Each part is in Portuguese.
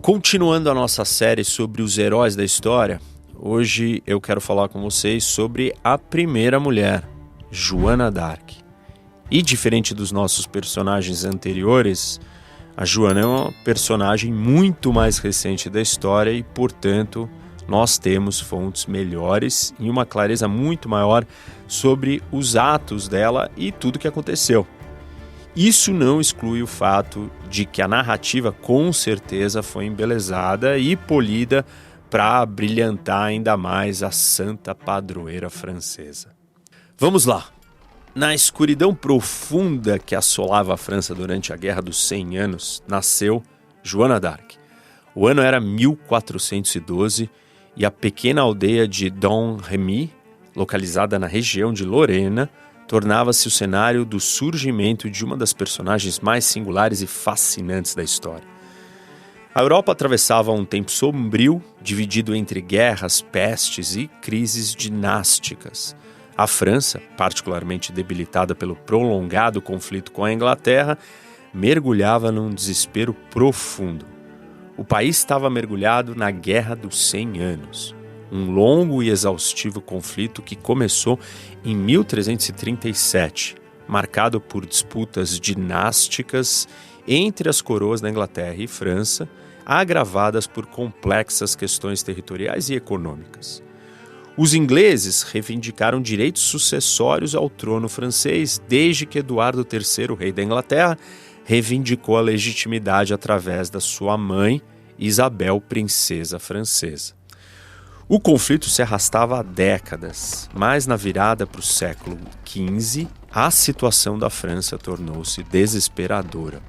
Continuando a nossa série sobre os heróis da história, hoje eu quero falar com vocês sobre a primeira mulher, Joana d'Arc. E diferente dos nossos personagens anteriores, a Joana é uma personagem muito mais recente da história e, portanto, nós temos fontes melhores e uma clareza muito maior sobre os atos dela e tudo o que aconteceu. Isso não exclui o fato de que a narrativa com certeza foi embelezada e polida para brilhantar ainda mais a santa padroeira francesa. Vamos lá! Na escuridão profunda que assolava a França durante a Guerra dos 100 Anos, nasceu Joana d'Arc. O ano era 1412 e a pequena aldeia de Domremy, localizada na região de Lorena, tornava-se o cenário do surgimento de uma das personagens mais singulares e fascinantes da história. A Europa atravessava um tempo sombrio, dividido entre guerras, pestes e crises dinásticas. A França, particularmente debilitada pelo prolongado conflito com a Inglaterra, mergulhava num desespero profundo. O país estava mergulhado na Guerra dos 100 Anos. Um longo e exaustivo conflito que começou em 1337, marcado por disputas dinásticas entre as coroas da Inglaterra e França, agravadas por complexas questões territoriais e econômicas. Os ingleses reivindicaram direitos sucessórios ao trono francês desde que Eduardo III, rei da Inglaterra, reivindicou a legitimidade através da sua mãe, Isabel, princesa francesa. O conflito se arrastava há décadas, mas na virada para o século XV, a situação da França tornou-se desesperadora.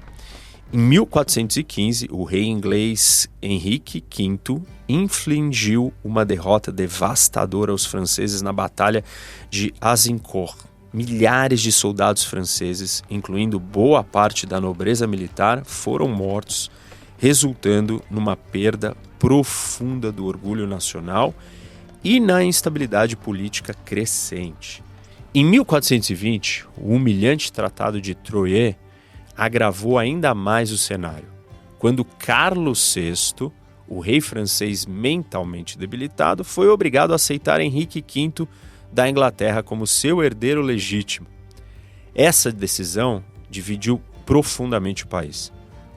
Em 1415, o rei inglês Henrique V infligiu uma derrota devastadora aos franceses na Batalha de Azincourt. Milhares de soldados franceses, incluindo boa parte da nobreza militar, foram mortos, resultando numa perda profunda do orgulho nacional e na instabilidade política crescente. Em 1420, o humilhante Tratado de Troyes agravou ainda mais o cenário, quando Carlos VI, o rei francês mentalmente debilitado, foi obrigado a aceitar Henrique V da Inglaterra como seu herdeiro legítimo. Essa decisão dividiu profundamente o país.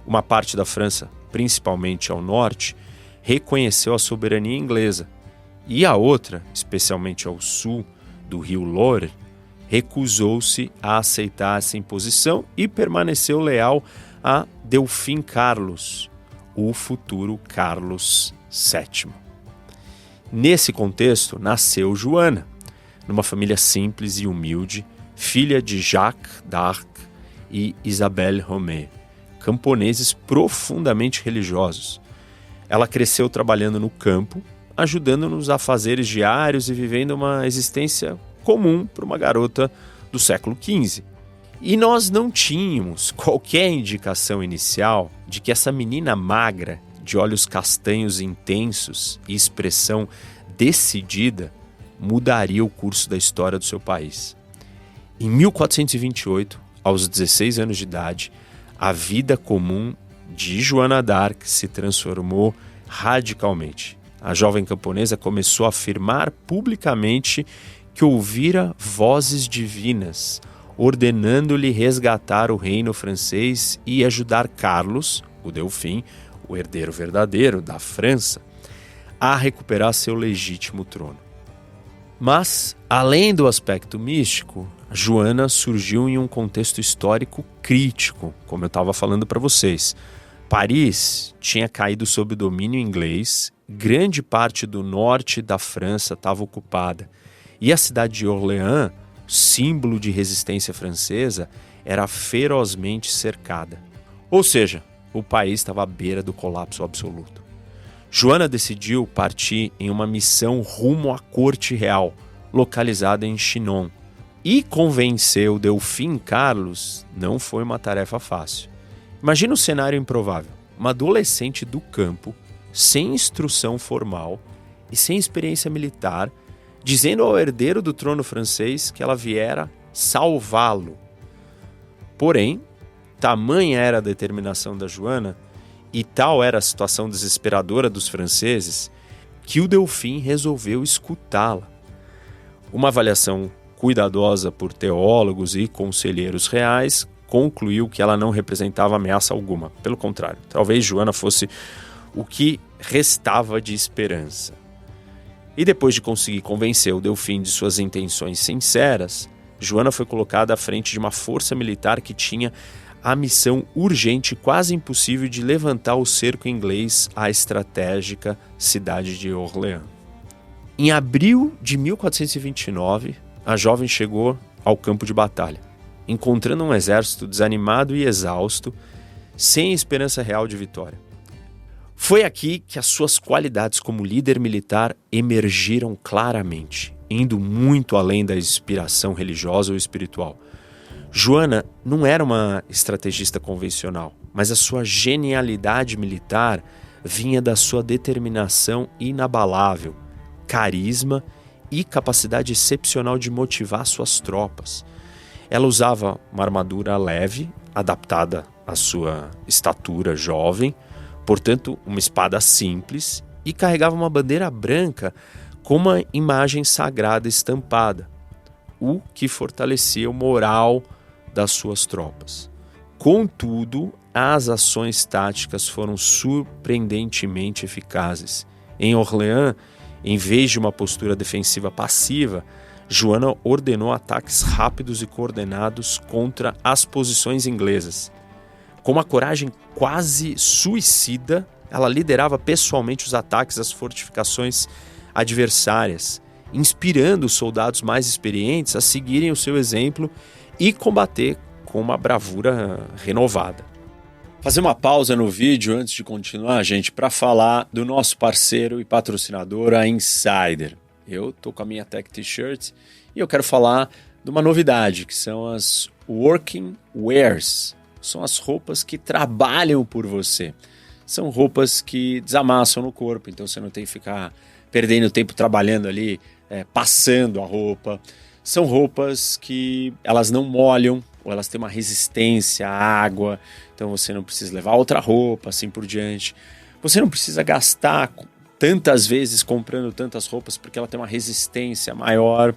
Uma parte da França, principalmente ao norte, reconheceu a soberania inglesa, e a outra, especialmente ao sul do rio Loire, recusou-se a aceitar essa imposição e permaneceu leal a Delfim Carlos, o futuro Carlos VII. Nesse contexto, nasceu Joana, numa família simples e humilde, filha de Jacques d'Arc e Isabelle Romée, camponeses profundamente religiosos. Ela cresceu trabalhando no campo, ajudando nos afazeres diários e vivendo uma existência comum para uma garota do século XV. E nós não tínhamos qualquer indicação inicial de que essa menina magra, de olhos castanhos intensos e expressão decidida, mudaria o curso da história do seu país. Em 1428, aos 16 anos de idade, a vida comum de Joana d'Arc se transformou radicalmente. A jovem camponesa começou a afirmar publicamente que ouvira vozes divinas, ordenando-lhe resgatar o reino francês e ajudar Carlos, o Delfim, o herdeiro verdadeiro da França, a recuperar seu legítimo trono. Mas, além do aspecto místico, Joana surgiu em um contexto histórico crítico, como eu estava falando para vocês. Paris tinha caído sob o domínio inglês, grande parte do norte da França estava ocupada, e a cidade de Orléans, símbolo de resistência francesa, era ferozmente cercada. Ou seja, o país estava à beira do colapso absoluto. Joana decidiu partir em uma missão rumo à corte real, localizada em Chinon. E convencer o Delfim Carlos não foi uma tarefa fácil. Imagina um cenário improvável. Uma adolescente do campo, sem instrução formal e sem experiência militar, dizendo ao herdeiro do trono francês que ela viera salvá-lo. Porém, tamanha era a determinação da Joana E tal era a situação desesperadora dos franceses que o Delfim resolveu escutá-la. Uma avaliação cuidadosa por teólogos e conselheiros reais concluiu que ela não representava ameaça alguma. Pelo contrário, talvez Joana fosse o que restava de esperança. E depois de conseguir convencer o Delfim de suas intenções sinceras, Joana foi colocada à frente de uma força militar que tinha a missão urgente, quase impossível, de levantar o cerco inglês à estratégica cidade de Orleans. Em abril de 1429, a jovem chegou ao campo de batalha, encontrando um exército desanimado e exausto, sem esperança real de vitória. Foi aqui que as suas qualidades como líder militar emergiram claramente, indo muito além da inspiração religiosa ou espiritual. Joana não era uma estrategista convencional, mas a sua genialidade militar vinha da sua determinação inabalável, carisma e capacidade excepcional de motivar suas tropas. Ela usava uma armadura leve, adaptada à sua estatura jovem, portanto, uma espada simples, e carregava uma bandeira branca com uma imagem sagrada estampada, o que fortalecia o moral das suas tropas. Contudo, as ações táticas foram surpreendentemente eficazes. Em Orleans, em vez de uma postura defensiva passiva, Joana ordenou ataques rápidos e coordenados contra as posições inglesas. Com uma coragem quase suicida, ela liderava pessoalmente os ataques às fortificações adversárias, inspirando os soldados mais experientes a seguirem o seu exemplo e combater com uma bravura renovada. Fazer uma pausa no vídeo antes de continuar, gente, para falar do nosso parceiro e patrocinador, a Insider. Eu tô com a minha Tech T-Shirt e eu quero falar de uma novidade, que são as Working Wears. São as roupas que trabalham por você. São roupas que desamassam no corpo, então você não tem que ficar perdendo tempo trabalhando ali, passando a roupa. São roupas que elas não molham, ou elas têm uma resistência à água, então você não precisa levar outra roupa, assim por diante. Você não precisa gastar tantas vezes comprando tantas roupas, porque ela tem uma resistência maior.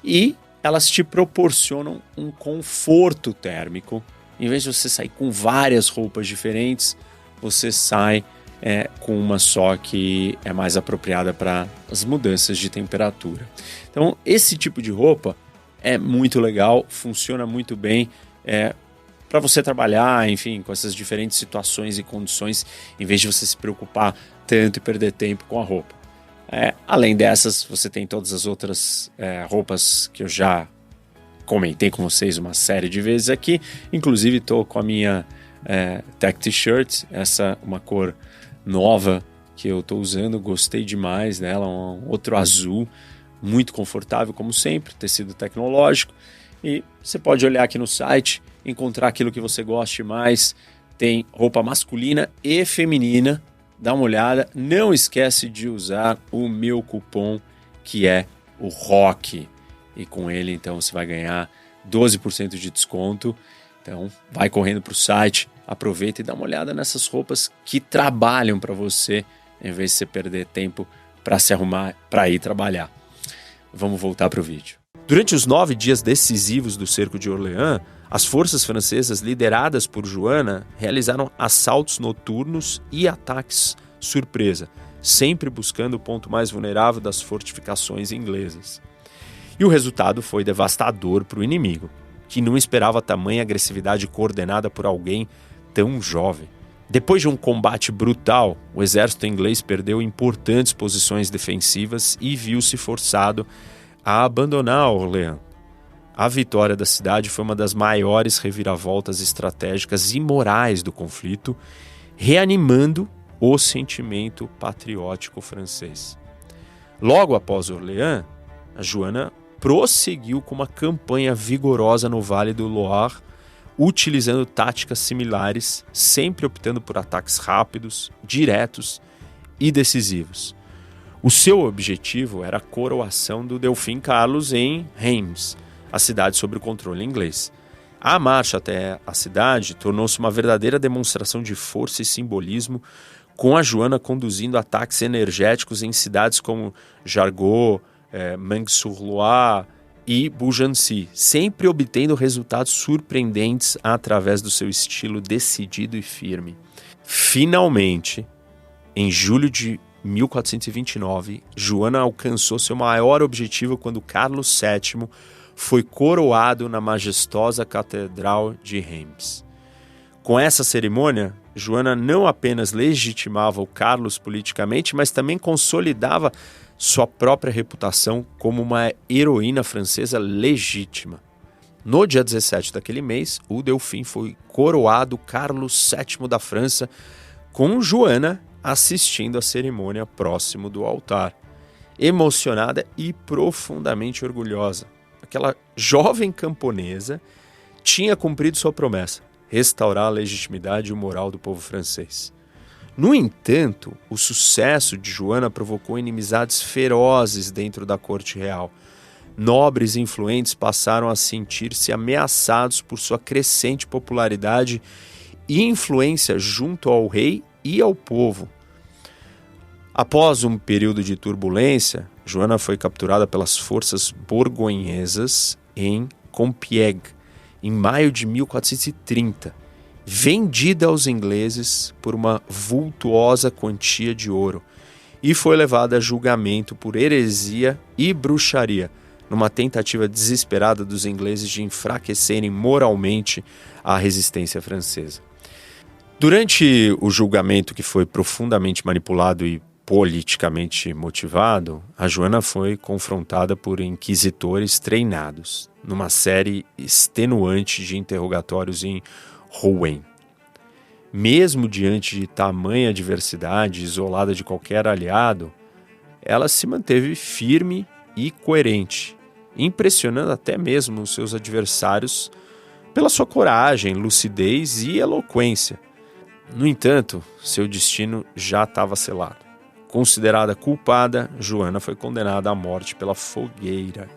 E elas te proporcionam um conforto térmico. Em vez de você sair com várias roupas diferentes, você sai com uma só que é mais apropriada para as mudanças de temperatura. Então, esse tipo de roupa é muito legal, funciona muito bem para você trabalhar, enfim, com essas diferentes situações e condições, em vez de você se preocupar tanto e perder tempo com a roupa. Além dessas, você tem todas as outras roupas que eu já comentei com vocês uma série de vezes aqui, inclusive estou com a minha Tech T-Shirt, essa uma cor nova que eu estou usando, gostei demais dela, um outro azul, muito confortável como sempre, tecido tecnológico, e você pode olhar aqui no site, encontrar aquilo que você goste mais, tem roupa masculina e feminina, dá uma olhada, não esquece de usar o meu cupom que é o ROCK, e com ele então você vai ganhar 12% de desconto. Então vai correndo para o site, aproveita e dá uma olhada nessas roupas que trabalham para você, em vez de você perder tempo para se arrumar para ir trabalhar. Vamos voltar para o vídeo. Durante os 9 dias decisivos do cerco de Orleans, as forças francesas lideradas por Joana realizaram assaltos noturnos e ataques surpresa, sempre buscando o ponto mais vulnerável das fortificações inglesas. E o resultado foi devastador para o inimigo, que não esperava tamanha agressividade coordenada por alguém tão jovem. Depois de um combate brutal, o exército inglês perdeu importantes posições defensivas e viu-se forçado a abandonar Orleans. A vitória da cidade foi uma das maiores reviravoltas estratégicas e morais do conflito, reanimando o sentimento patriótico francês. Logo após Orleans, a Joana prosseguiu com uma campanha vigorosa no Vale do Loire, utilizando táticas similares, sempre optando por ataques rápidos, diretos e decisivos. O seu objetivo era a coroação do Delfim Carlos em Reims, a cidade sob o controle inglês. A marcha até a cidade tornou-se uma verdadeira demonstração de força e simbolismo, com a Joana conduzindo ataques energéticos em cidades como Jargeau, Meung-sur-Loire e Beaugency, sempre obtendo resultados surpreendentes através do seu estilo decidido e firme. Finalmente, em julho de 1429, Joana alcançou seu maior objetivo quando Carlos VII foi coroado na majestosa Catedral de Reims. Com essa cerimônia, Joana não apenas legitimava o Carlos politicamente, mas também consolidava sua própria reputação como uma heroína francesa legítima. No dia 17 daquele mês, o Delfim foi coroado Carlos VII da França, com Joana assistindo à cerimônia próximo do altar. Emocionada e profundamente orgulhosa, aquela jovem camponesa tinha cumprido sua promessa: restaurar a legitimidade e o moral do povo francês. No entanto, o sucesso de Joana provocou inimizades ferozes dentro da corte real. Nobres e influentes passaram a sentir-se ameaçados por sua crescente popularidade e influência junto ao rei e ao povo. Após um período de turbulência, Joana foi capturada pelas forças borgonhesas em Compiègne, em maio de 1430, vendida aos ingleses por uma vultuosa quantia de ouro, e foi levada a julgamento por heresia e bruxaria, numa tentativa desesperada dos ingleses de enfraquecerem moralmente a resistência francesa. Durante o julgamento, que foi profundamente manipulado e politicamente motivado, a Joana foi confrontada por inquisitores treinados numa série extenuante de interrogatórios em Rouen. Mesmo diante de tamanha adversidade, isolada de qualquer aliado, ela se manteve firme e coerente, impressionando até mesmo os seus adversários pela sua coragem, lucidez e eloquência. No entanto, seu destino já estava selado. Considerada culpada, Joana foi condenada à morte pela fogueira.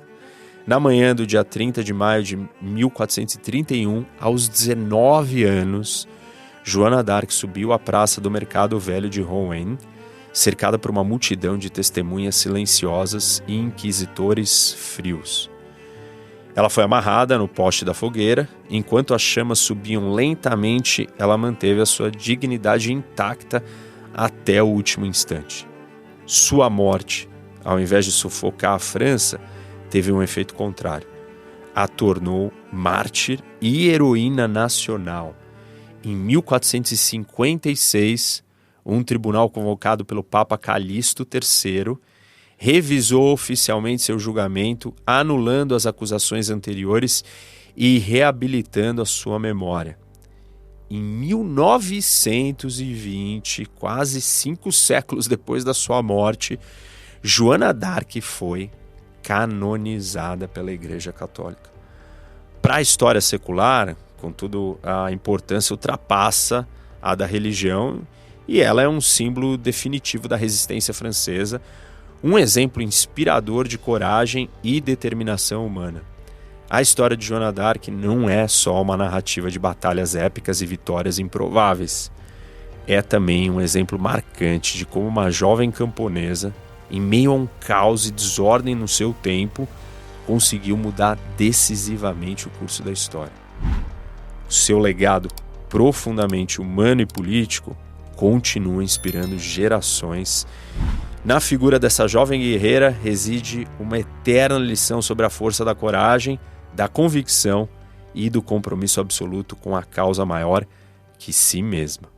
Na manhã do dia 30 de maio de 1431, aos 19 anos, Joana d'Arc subiu à praça do Mercado Velho de Rouen, cercada por uma multidão de testemunhas silenciosas e inquisitores frios. Ela foi amarrada no poste da fogueira. Enquanto as chamas subiam lentamente, ela manteve a sua dignidade intacta até o último instante. Sua morte, ao invés de sufocar a França, teve um efeito contrário. A tornou mártir e heroína nacional. Em 1456, um tribunal convocado pelo Papa Calixto III revisou oficialmente seu julgamento, anulando as acusações anteriores e reabilitando a sua memória. Em 1920, quase 5 séculos depois da sua morte, Joana d'Arc foi canonizada pela Igreja Católica. Para a história secular, contudo, a importância ultrapassa a da religião e ela é um símbolo definitivo da resistência francesa, um exemplo inspirador de coragem e determinação humana. A história de Joana d'Arc não é só uma narrativa de batalhas épicas e vitórias improváveis. É também um exemplo marcante de como uma jovem camponesa, em meio a um caos e desordem no seu tempo, conseguiu mudar decisivamente o curso da história. O seu legado profundamente humano e político continua inspirando gerações. Na figura dessa jovem guerreira reside uma eterna lição sobre a força da coragem, da convicção e do compromisso absoluto com a causa maior que si mesma.